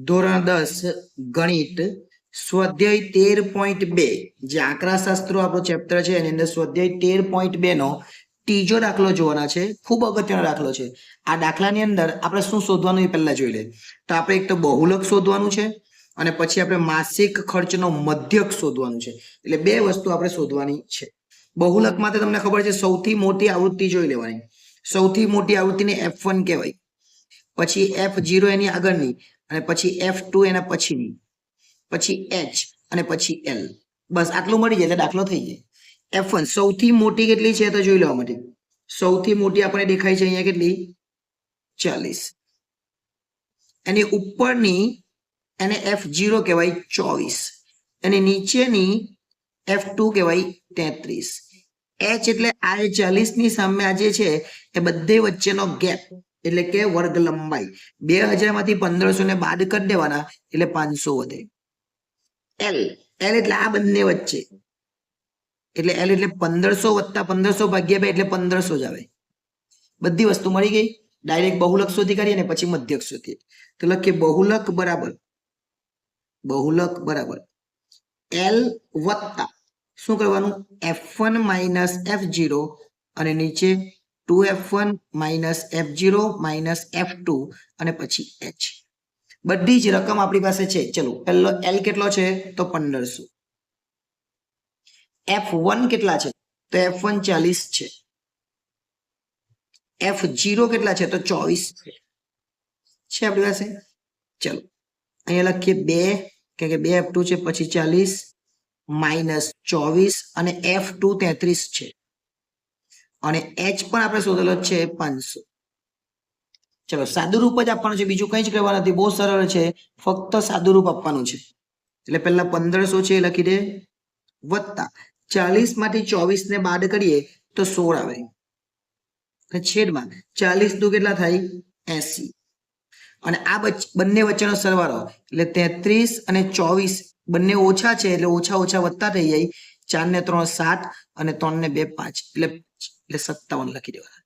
ધોરણ 10 ગણિત સ્વાધ્યાય 13.2 જે આંકડાશાસ્ત્રો આપણો ચેપ્ટર છે એની અંદર સ્વાધ્યાય 13.2 નો ત્રીજો દાખલો જોવાના છે. ખૂબ અગત્યનો દાખલો છે. આ દાખલાની અંદર આપણે શું શોધવાનું એ પહેલા જોઈ લે. તો આપણે એક તો બહુલક શોધવાનું છે અને પછી આપણે માસિક ખર્ચનો મધ્યક શોધવાનું છે. એટલે બે વસ્તુ આપણે શોધવાની છે. બહુલકમાં તો તમને ખબર છે સૌથી મોટી આવૃત્તિ જોઈ લેવાની. સૌથી મોટી આવૃત્તિને F1 કહેવાય, પછી F0 એની આગળની, અને પછી F2 એના પછીની, પછી H અને પછી L. બસ આટલું મળી જાય એટલે દાખલો થઈ જાય. F1 સૌથી મોટી કેટલી છે તો જોઈ લેવા માટે. સૌથી મોટી આપણે દેખાય છે અહીંયા કેટલી? 40. એની ઉપરની એને F0 કહેવાય 24. એની નીચેની F2 કહેવાય 33. H એટલે આ 40 ની સામે આ જે છે એ બધે વચ્ચેનો ગેપ એટલે કે વર્ગ લંબાઈ. 2000 માંથી 1500 ને બાદ કરી દેવાના એટલે 500 વધે. L એટલે આ બંને વચ્ચે એટલે L એટલે 1500 વત્તા 1500 ભાગ્યા 2 એટલે 1500 જ આવે. બધી વસ્તુ મળી ગઈ. ડાયરેક્ટ બહુલક શોધી કાઢીએ અને પછી મધ્યક શોધીએ. તો લખીએ બહુલક બરાબર L વત્તા શું કરવાનું? F1 માઇનસ F0 અને નીચે 2F1 minus F0 minus F2 અને પછી H. બધી જ રકમ આપણી પાસે છે. ચલો પહેલો L કેટલો છે તો 1500. F1 કેટલા છે તો F1 40 છે. F0 કેટલા છે તો 24 છે આપણી પાસે. ચલો અહીંયા લખીએ 2 કે 2 F2 છે પછી 40 માઇનસ 24 અને F2 33 છે અને H પણ આપણે શોધેલો છે 500. ચલો સાદું રૂપ જ આપવાનું છે, બીજું કંઈ જ કરવાનું નથી. બહુ સરળ છે, ફક્ત સાદું રૂપ આપવાનું છે. એટલે પહેલા 1500 છે એ લખી દે વત્તા 40 માંથી 24 ને બાદ કરીએ તો 16 આવે અને છેદમાં 40 દુ કેટલા થાય 80 અને આ બંને વચ્ચેનો સરવાળો એટલે 33 અને 24 બંને ઓછા છે એટલે ઓછા ઓછા વધતા થઈ જાય. 4 ને 3 7 અને 3 ને 2 5 એટલે 57 લખી દેવાના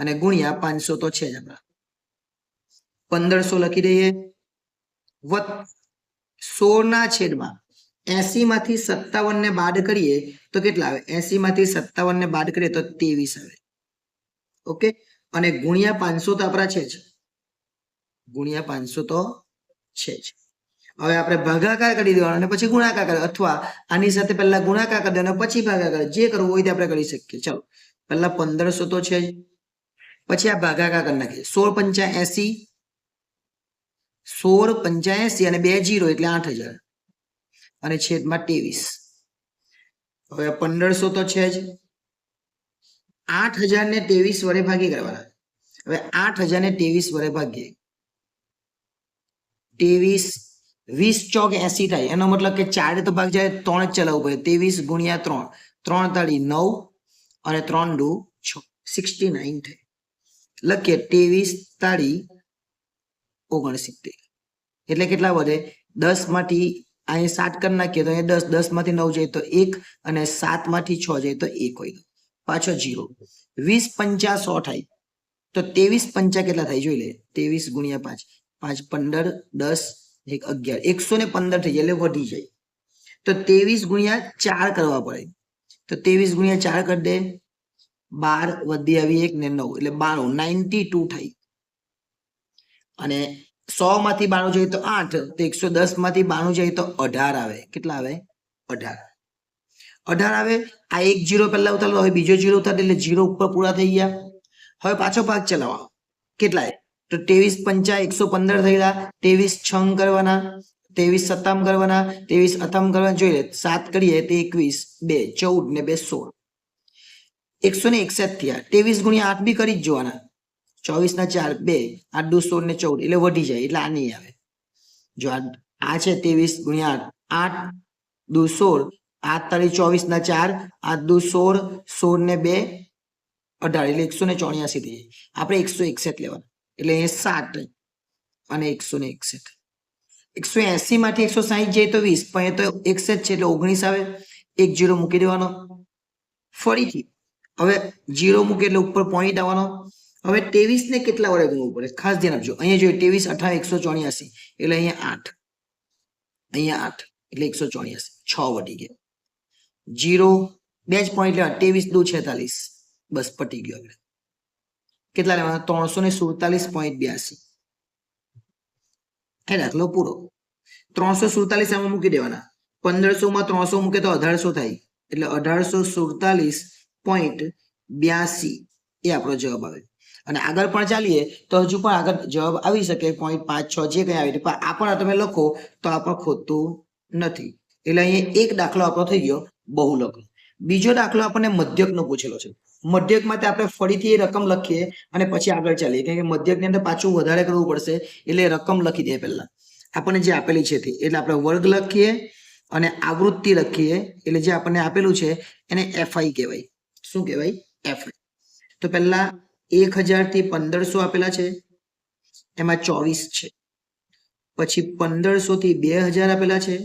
અને ગુણ્યા 500 તો છે જ આપણા. 1500 લખી દઈએ વત્તા 16 ના છેદમાં 80 માંથી 57 ને બાદ કરીએ તો કેટલા આવે? 80 માંથી 57 ને બાદ કરીએ તો 23 આવે. ઓકે, અને ગુણ્યા 500 તો આપણા છે જ. ગુણ્યા 500 તો છે જ. હવે આપણે ભાગાકાર કરી દેવાનો અને પછી ગુણાકાર કરો, અથવા આની સાથે પહેલા ગુણાકાર કરી દેવાનો પછી ભાગાકાર. જે કરવું હોય તે આપણે કરી શકીએ. ચલો પહેલા 1500 તો છે જ, પછી આ ભાગાકાર કરી નાખીએ. 16 પંચા 80, 16 પંચા 80 અને 2 0 એટલે 8000 અને છેદમાં 23. હવે 1500 તો છે જ, 8000 ને 23 વડે ભાગી કરવાના. હવે 8000 ને 23 વડે ભાગીએ 23 20 ચોક 80 થાય. એનો મતલબ કે 4 તો ભાગ જાય 3 જ ચલાવવું પડે. 23 ગુણ્યા 3, 3 તાળી 9 અને 3 દુ 6, 69 થાય. લખીએ 23 તાળી 69 એટલે કેટલા વધે? 10 માંથી અહીં 7 કરી નાખીએ તો અહીંયા 10, 10 માંથી 9 જાય તો 1 અને 7 માંથી 6 જાય તો 1 હોય, પાછો 0. 20 પંચા 100 થાય તો 23 પંચા કેટલા થાય જોઈ લે. 23 ગુણ્યા 5, 5 15 10 1 11, 115 થઈ જાય એટલે વધી જાય. તો 23 ગુણ્યા 4 કરવા પડે. તો 23 ગુણ્યા 4 કરી દે 12 વધી આવી 1 ને 9 એટલે 92, 92 થાય. અને 100 માંથી 92 જાય તો 8, તો 110 માંથી 92 જાય તો 18 આવે. કેટલા આવે? 18 આવે. આ એક 0 પહેલા ઉતારો, હવે બીજો 0 ઉતાર એટલે 0 ઉપર પૂરા થઈ ગયા. હવે પાછો ભાગ ચલાવવાનો. કેટલાય? તો 23 પંચા 115 થઈ ગયા. 23 છંગ કરવાના, 23 સત્તામ કરવાના, 23 અથમ કરવાના. જોઈ લે 7 કરીએ તો 21, 2 14 ને 2 16, 161 થયા. 23 ગુણ્યા 8 બી કરી જ જોવાના. 24 ના 4 2, 8 દુ 16 ને 14 એટલે વધી જાય એટલે આ નહીં આવે. જો આ છે 23 ગુણ્યા 8, 8 દુ 16, 8 તાળી 24 ના 4, 8 દુ 16, 16 ને 2 18 એટલે 184 થઈ જાય. આપણે 161 લેવાના એટલે 7 અને 161. 180 માંથી 160 જાય તો 20, પણ એ તો 61 છે એટલે 19 આવે. 1 0 મૂકી દેવાનો. ફરીથી હવે 0 મૂકે એટલે ઉપર પોઈન્ટ આવવાનો હવે 23 ને કેટલા વડે ગુણવું પડે ખાસ ધ્યાન આપજો. અહીંયા જોઈએ 23 28 184 એટલે અહીંયા 8, અહીંયા 8 એટલે 184, 6 વધી ગયા. 0 2 જ પોઈન્ટ લેવા, 23 દુ 46, બસ પટી ગયો. આપણે કેટલા લેવાના 347.82. એ દાખલો પૂરો. 347 આમાં મૂકી દેવાના, 1500 માં 300 મૂકે તો 1800 થાય, એટલે 1847.82 એ આપણો જવાબ આવે. અને આગળ પણ ચાલીએ તો હજુ પણ આગળ જવાબ આવી શકે 0.56 જે કઈ આવે, પણ આ પણ તમે લખો તો આ પણ ખોટું નથી. એટલે અહીંયા એક દાખલો આપણો થઈ ગયો બહુલક. બીજો દાખલો આપણને મધ્યકનો પૂછેલો છે. મધ્યક માટે આપણે ફરીથી એ રકમ લખીએ અને પછી આગળ ચાલીએ, કારણ કે મધ્યકની અંદર પાછું વધારે કરવું પડશે, એટલે રકમ લખી દઈએ પહેલા આપણને જે આપેલી છે તે. એટલે આપણે વર્ગ લખીએ અને આવૃત્તિ લખીએ, એટલે જે આપણને આપેલું છે એને એફઆઈ કહેવાય. શું કહેવાય? એફઆઈ. તો પહેલા 1000 થી 1500 આપેલા છે, એમાં 24 છે. પછી 1500 થી 2000 આપેલા છે,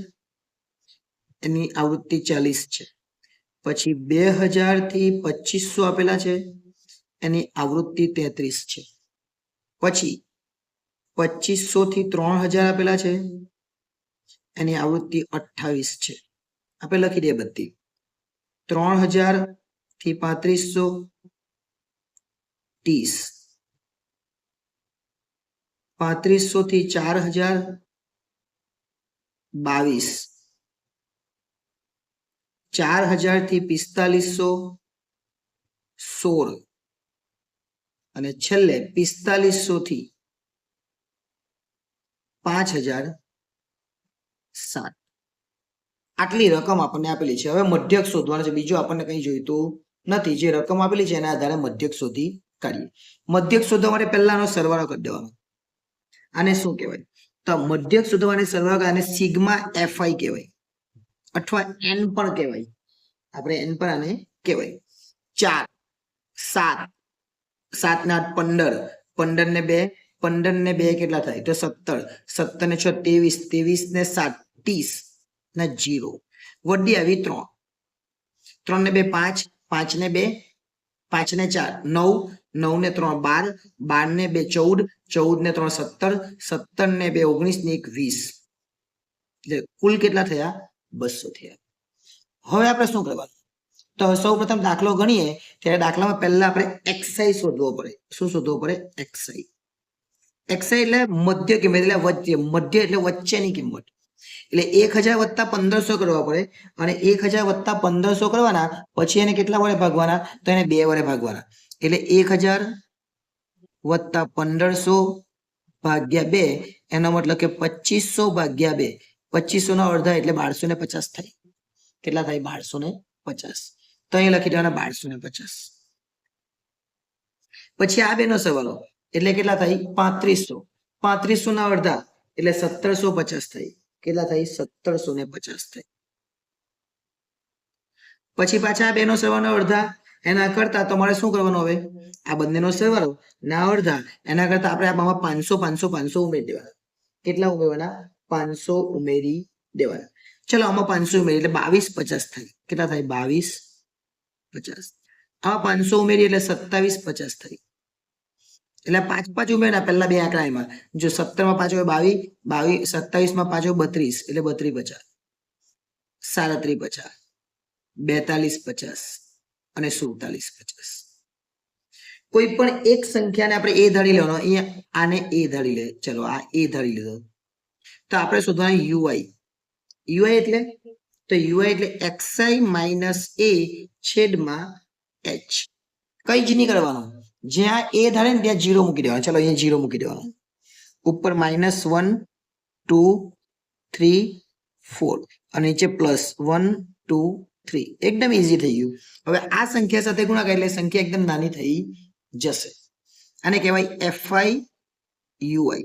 એની આવૃત્તિ 40 છે. પછી 2000 થી 2500 આપેલા છે, એની આવૃત્તિ 33 છે. પછી 2500 થી 3000 આપેલા છે, એની આવૃત્તિ 28 છે. આપણે લખી દઈએ બધી. 3000 થી 3500 30, 3500 થી 4000 22, 4000 થી 4500 16, અને છેલ્લે 4500 થી 5000 7. આટલી રકમ આપણને આપેલી છે. હવે મધ્યક શોધવાનો છે, બીજું આપણને કંઈ જોઈતું નથી. જે રકમ આપેલી છે એના આધારે મધ્યક શોધી કાઢીએ. મધ્યક શોધવા માટે પહેલાનો સરવાળો કરી દેવાનો. આને શું કહેવાય? તો મધ્યક શોધવાને સરવાળો આને સિગ્મા એફઆઈ કહેવાય, અથવા એન પણ કહેવાય. આપણે એન પણ આને કહેવાય. 4 7 7 ને 8 15, 15 ને 2 15 ને 2 કેટલા થાય? તો 17, 17 ને 6 23, 23 ને 7 30 ને 0 વડી આવી 3, 3 ને 2 5, 5 ને 2 5 ને 4 9, 9 ને 3 12, 12 ને 2 14, 14 ને 3 17, 17 ને 2 19 ને 1 20. એટલે કુલ કેટલા થયા? 200 થયા. હવે આપણે શું કરવાનું? તો સૌ પ્રથમ દાખલો ગણીએ ત્યારે દાખલામાં પહેલા આપણે એક્સઆઈ શોધવો પડે. શું શોધવો પડે? એક્સઆઈ. એક્સઆઈ એટલે મધ્ય કિંમત, એટલે વચ્ચે. મધ્ય એટલે વચ્ચેની કિંમત. એટલે 1000 વત્તા 1500 કરવા પડે, અને 1000 વત્તા 1500 કરવાના, પછી એને કેટલા વડે ભાગવાના? તો એને 2 વડે ભાગવાના. એટલે 1000 વત્તા 1500 ભાગ્યા 2, એનો મતલબ કે 2500 ભાગ્યા 2. 2500 નો અડધા એટલે 1250 થાય. કેટલા થાય? 1250. તો અહીંયા લખી દેવાના 1250. પછી આ બેનો સરવાળો એટલે કેટલા થાય? 3500. 3500 ના અડધા એટલે 1750 થાય. કેટલા થાય? 1750 થાય. પછી પાછા આ બેનો સરવાળો અડધા, એના કરતા તમારે શું કરવાનું? હવે આ બંનેનો સરવાળો ના અડધા, એના કરતા આપણે આમાં 500 500 500 ઉમેરી દેવાના. કેટલા ઉમેરવાના? 500 ઉમેરી દેવાના. ચલો આમાં 500 ઉમેરી એટલે 2250 થાય. કેટલા થાય? 2250. આમાં 500 ઉમેરી એટલે 2750 થાય. એટલે 5 5 ઉમેરના પહેલા બે આંકડા એમાં. જો 17 માં 5 હોય 22, 27 માં 5 હોય 32, એટલે 3250, 3750, 4250 અને 4750. કોઈ પણ એક સંખ્યાને આપણે એ ધારી લેવાનો. અહીંયા આને એ ધારી લે. ચલો આ એ ધારી લીધો. તો આપણે શોધવાનું યુઆઈ. યુઆઈ એટલે તો યુઆઈ એટલે એક્સઆઈ માઇનસ એ છેદમાં એચ. કઈ જ નહીં કરવાનું. જ્યાં એ ધારે ને ત્યાં 0 મૂકી દેવાનું. ચલો અહીંયા 0 મૂકી દેવાનું. ઉપર -1 2 3 4 અને નીચે +1 2 3. એકદમ ઈઝી થઈ ગયું. હવે આ સંખ્યા સાથે ગુણાકાર એટલે સંખ્યા એકદમ નાની થઈ જશે. આને કહેવાય એફઆઈ યુઆઈ.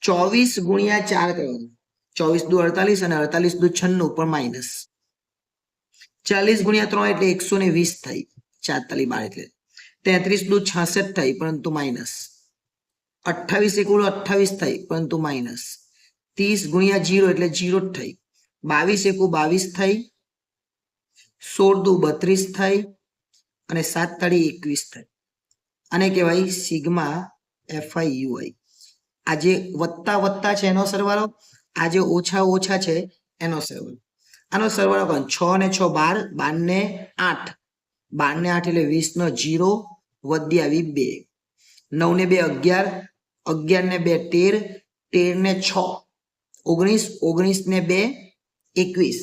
24 ગુણ્યા 4 કરવાનું. 24 દુ 48 અને 48 દુ 96 ઉપર માઇનસ. 40 ગુણ્યા 3 એટલે 120 થાય. 4 તાલી 12 એટલે 33 દુ 66 થાય, પરંતુ માઇનસ. 28 એકુલ 28 થાય, પરંતુ માઇનસ. 30 ગુણ્યા 0 એટલે 0 જ થાય. 22 એકુ 22 થાય. 16 દુ 32 થાય, અને 7 તાળી 21 થાય. આને કહેવાય સિગ્મા એફઆઈ યુઆઈ. આ જે વત્તા વત્તા છે એનો સરવાળો, આ જે ઓછા ઓછા છે એનો સરવાળો. આનો સરવાળો કોણ? 6 ને 6 12, 12 ને 8, 12 ને 8 એટલે 20 નો 0 વધી આવી 2, 9 ને 2 11, 11 ને 2 13, 13 ને 6 19, 19 ને 2 21,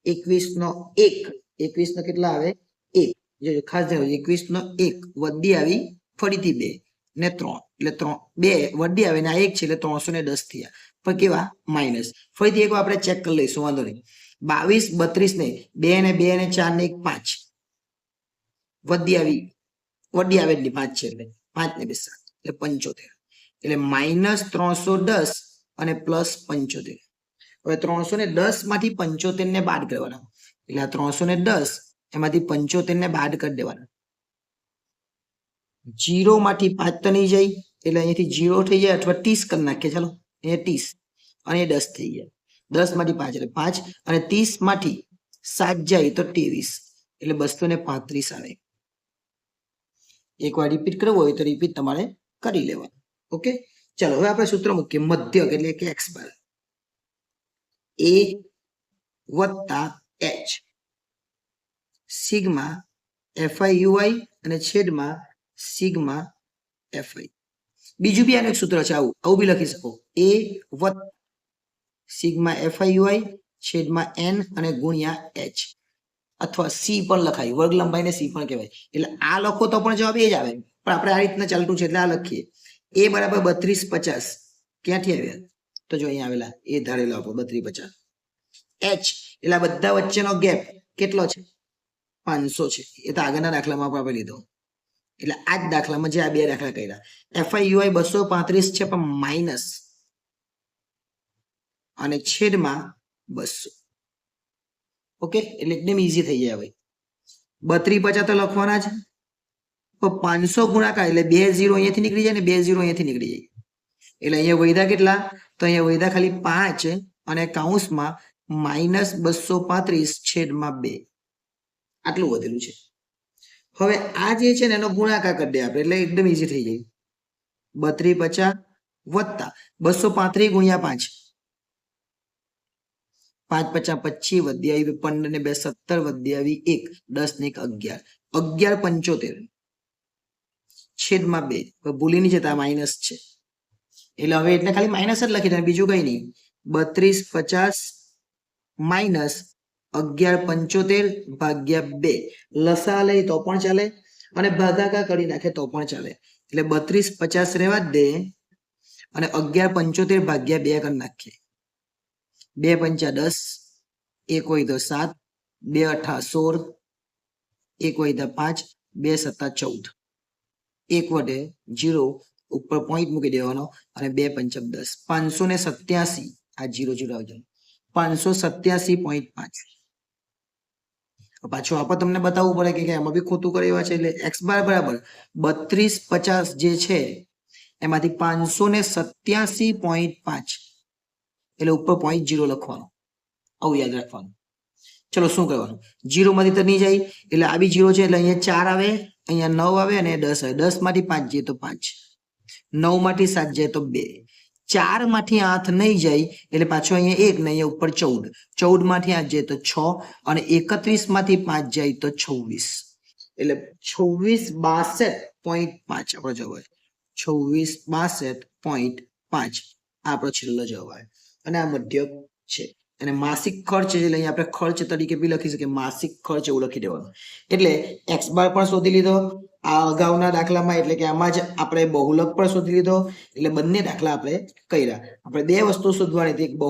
21 નો 1, 21 નો કેટલા આવે? 1. જો ખાસ ધ્યાન, 21 નો 1 વધી આવી ફરીથી 2 ને 3 એટલે 2 વધી આવે ને આ 1 છે એટલે 310 થયા. પણ કેવા? માઇનસ. ફરીથી એક આપણે ચેક કરી લઈશું, વાંધો નહીં. 22 32 ને 2 ને 2 ને 4 ને 1 5 વધી આવી, વધી આવે એટલી 5 છે એટલે 5 ને 2 7 એટલે 75 એટલે માઇનસ 310 અને પ્લસ 75. હવે 310 માંથી 75 ને બાદ કરવાના એટલે આ 310 એમાંથી 75 ને બાદ કરી દેવાના. 0 માંથી 5 તો નહીં જાય એટલે અહીંયાથી 0 થઈ જાય અથવા 30 કરી નાખીએ. ચાલો અહીંયા 30 અને 10 થઈ જાય. 10 માંથી 5 એટલે 5 અને 30 માંથી 7 જાય તો 23 એટલે 235 આવે. એકવાર રિપીટ કરવું હોય તો રિપીટ તમારે કરી લેવાનું. ઓકે, ચાલો હવે આપણે સૂત્ર મૂકીએ. મધ્યક એટલે કે x બાર a વત્તા h સિગ્મા fi ui અને છેદમાં સિગ્મા fi. બીજું બી આનું એક સૂત્ર છે, આવું બી લખી શકો. a વત્તા સિગ્મા fi ui છેદમાં n અને ગુણ્યા h અથવા c પણ લખાય, વર્ગ લંબાઈને c પણ કહેવાય. એટલે આ લખો તો પણ જવાબ એ જ આવે, પણ આપણે આ રીતના ચાલતું છે એટલે આ લખીએ. a બરાબર 32 50 ક્યાંથી આવ્યા? તો જો અહીંયા આવેલા એ ધારેલો આપણો 32 50. h એટલે આ બધા વચ્ચેનો ગેપ કેટલો છે? 500 છે. એ તો આગળના દાખલામાં આપણે લીધો. એટલે આ જ દાખલામાં જે આ બે દાખલા કર્યા, fi ui 235 છે પણ માઇનસ અને છેદમાં 200. ઓકે, એટલે એકદમ ઈઝી થઈ જાય. ભાઈ 32 50 તો લખવાના જ, પણ 500 ગુણાકાર એટલે 2 0 અહીંયાથી નીકળી જાય ને 2 0 અહીંયાથી નીકળી જાય. એટલે અહીંયા વૈધા કેટલા? તો અહીંયા વૈધા ખાલી 5 અને કૌંસમાં માઇનસ 235 છેદમાં 2. આટલું વધેલું છે. હવે આ જે છે ને એનો ગુણાકાર કરી દે આપણે એટલે એકદમ ઈઝી થઈ જાય. 32 50 વત્તા 235 ગુણ્યા 5, 5 50 25 વધી આવી 15 ને 2 17 વધી આવી 1, 10 ને 1 11, 11 75 છેદમાં 2. ભૂલી નહીં જતા માઇનસ છે એટલે હવે એટલે ખાલી માઇનસ જ લખી દે, બીજું કઈ નહીં. 32 50 માઇનસ 11 75 ભાગ્યા 2. લસા લે તો પણ ચાલે અને ભાગાકાર કરી નાખે તો પણ ચાલે. એટલે 32 50 રહેવા જ દે અને 11 75 ભાગ્યા 2 કરી નાખીએ. 2 પંચા 10, 1 હોય તો 7, 2 અઠા 16, 1 હોય તો 5, 2 સત્તા 14, 1 વડે 0 ઉપર પોઈન્ટ મૂકી દેવાનો અને 2 પંચમ 10, 587. આ 0 0 આવજો, 587.5. પાછું આપણે તમને બતાવવું પડે કે એમાં બી ખોટું કરે એવા છે. એટલે x બાર બરાબર 32 50 જે છે એમાંથી 587.5 એટલે ઉપર 0.0 લખવાનું, આવું યાદ રાખવાનું. ચલો શું કરવાનું? 0 માંથી તો નહીં જાય એટલે આ બી 0 છે એટલે અહીંયા 4 આવે, અહીંયા 9 આવે અને 10 આવે. 10 માંથી 5 જાય તો 5, 9 માંથી 7 જાય તો 2, 4 માંથી 8 નહીં જાય એટલે પાછો અહીંયા 1 ને અહીંયા ઉપર 14, 14 માંથી 8 જાય તો 6 અને 31 માંથી 5 જાય તો 26 એટલે 2662.5 આપણો જવાબ આવે. 2662.5 આપણો છેલ્લો જવાબ આવે અને આ મધ્યક છે. અને માસિક ખર્ચ એટલે અહીંયા આપણે ખર્ચ તરીકે બી લખી શકીએ, માસિક ખર્ચ એવું લખી દેવાનું. એટલે x બાર પણ શોધી લીધો આ અગાઉના દાખલામાં, એટલે કે આમાં જ આપણે બહુલક પણ શોધી લીધો. એટલે બંને દાખલા આપણે કર્યા. આપણે બે વસ્તુ શોધવાની હતી, એક બહુ